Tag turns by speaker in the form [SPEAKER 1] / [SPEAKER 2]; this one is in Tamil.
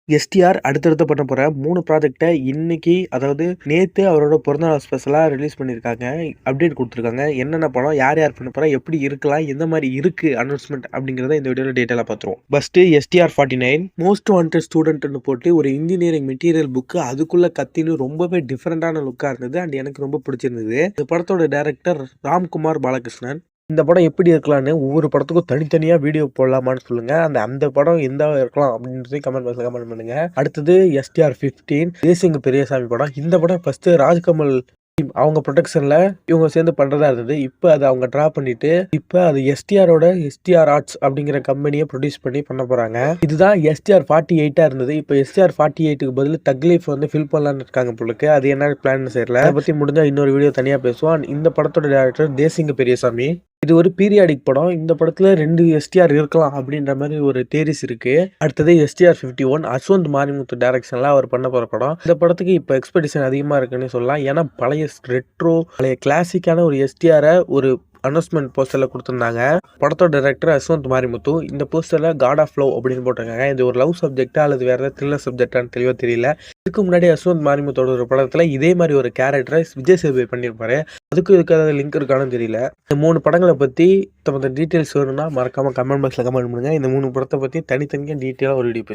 [SPEAKER 1] எஸ்டிஆர் அடுத்தடுத்து பண்ண போற 3 ப்ராஜெக்ட்ட இன்னைக்கு, அதாவது நேத்து அவரோட பிறந்தநாள் ஸ்பெஷலா ரிலீஸ் பண்ணியிருக்காங்க. அப்டேட் குடுத்துருக்காங்க. என்னென்ன படம், யார் யார் பண்ண போறா, எப்படி இருக்கலாம், எந்த மாரி இருக்கு அனௌன்ஸ்மென்ட் அப்படிங்கிறத இந்த வீடியோல டீடைலா பார்த்துருவோம். ஃபர்ஸ்ட் எஸ்டிஆர் 49 மோஸ்ட் வாண்டட் ஸ்டூடண்ட்னு போட்டு ஒரு இன்ஜினியரிங் மெட்டீரியல் புக், அதுக்குள்ள கத்தின்னு ரொம்பவே டிஃபரெண்டான லுக்கா இருந்தது. அண்ட் எனக்கு ரொம்ப பிடிச்சிருந்தது. இந்த படத்தோட டைரக்டர் ராம்குமார் பாலகிருஷ்ணன். இந்த படம் எப்படி இருக்கலாம்னு ஒவ்வொரு படத்துக்கும் தனித்தனியா வீடியோ போடலாமான்னு சொல்லுங்க. அந்த படம் எந்த இருக்கலாம் அப்படின்றதையும் கமெண்ட் பாக்ஸ்ல கமெண்ட் பண்ணுங்க. அடுத்தது எஸ்டிஆர் 15 தேசிங்க பெரியசாமி படம். இந்த படம் ஃபர்ஸ்ட் ராஜ்கமல் அவங்க ப்ரொடக்ஷன்ல இவங்க சேர்ந்து பண்றதா இருந்தது. இப்போ அதை அவங்க டிரா பண்ணிட்டு இப்போ அது எஸ்டிஆரோட எஸ்டிஆர் ஆர்ட்ஸ் அப்படிங்கிற கம்பெனியை ப்ரொடியூஸ் பண்ண போறாங்க. இதுதான் எஸ்டிஆர் 48 இருந்தது. இப்போ எஸ்டிஆர் 48க்கு பதில் தக்லீஃப் வந்து ஃபில் பண்ணலான்னு இருக்காங்க போலுக்கு. அது என்ன பிளான் தெரியல. அதை பத்தி முடிஞ்சா இன்னொரு வீடியோ தனியா பேசுவோம். இந்த படத்தோட டைரக்டர் தேசிங்க பெரியசாமி. இது ஒரு பீரியாடிக் படம். இந்த படத்துல 2 எஸ்டிஆர் இருக்கலாம் அப்படின்ற மாதிரி ஒரு தேரிஸ் இருக்கு. அடுத்தது எஸ்டிஆர் 51 அஸ்வந்த் மாரிமுத்து டைரக்ஷன்ல அவர் பண்ண போற படம். இந்த படத்துக்கு இப்ப எக்ஸ்பெக்டேஷன் அதிகமா இருக்குன்னு சொல்லலாம். ஏன்னா பழைய ரெட்ரோ, பழைய கிளாசிக்கான ஒரு எஸ்டிஆர ஒரு அனௌன்ஸ்மெண்ட் போஸ்டர்ல கொடுத்திருந்தாங்க. படத்தோட டைரக்டர் அஸ்வந்த் மாரிமுத்து. இந்த போஸ்டர்ல காட் ஆஃப் லவ் அப்படின்னு போட்டிருக்காங்க. இது ஒரு லவ் சப்ஜெக்டா அல்லது வேற ஏதாவது த்ரில்லர் சப்ஜெக்டான்னு தெளிவா தெரியல. இதுக்கு முன்னாடி அஸ்வந்த் மாரிமுத்தோட ஒரு படத்துல இதே மாதிரி ஒரு கேரக்டரை விஜய் சேதுபதி பண்ணியிருப்பாரு. அதுக்கும் இதுக்கு ஏதாவது லிங்க் இருக்கான்னு தெரியல. இந்த 3 படங்களை பத்தி டீட்டெயில்ஸ் வேணும்னா மறக்காம கமெண்ட் பாக்ஸ்ல கமெண்ட் பண்ணுங்க. இந்த 3 படத்தை பத்தி தனித்தனியா டீட்டெயிலா ஒரு வீடியோ பேசி